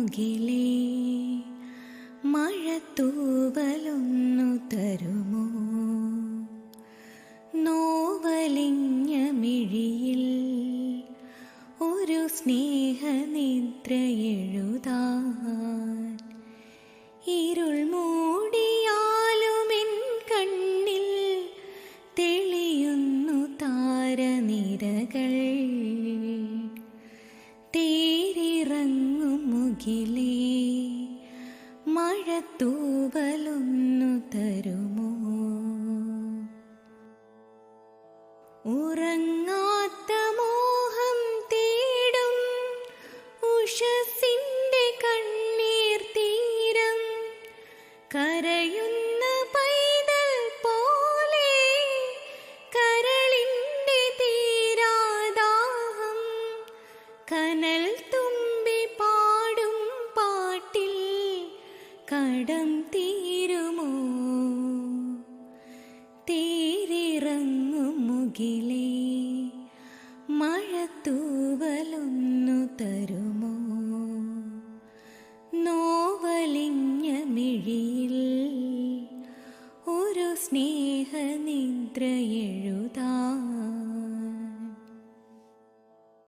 മുകിലേ മഴത്തൂവലൊന്നു തരുമോ? നോവലിഞ്ഞ മിഴിയിൽ ഒരു സ്നേഹനിദ്ര എഴുതാൻ. ഇരുൾ മൂടിയാലുമെൻ കണ്ണിൽ തെളിയുന്നു താരനിരകൾ. തേരിറങ്ങും മുകിലേ മഴത്തൂവലൊന്നു തരുമോ? ഉറങ്ങാത്ത മോഹം തേടും ഉഷസിന്റെ കണ്ണീർ തീരം. കരയുന്ന പൈതൽ പോലെ കരളിന്റെ തീരാദാഹം. കനൽ തുമ്പി പാടും പാട്ടിൽ കടം തീരുമോ? തേരിറങ്ങും മുകിലേ മഴത്തൂവലൊന്നു തരുമോ? നോവലിഞ്ഞ മിഴിയിൽ ഒരു സ്നേഹനിദ്ര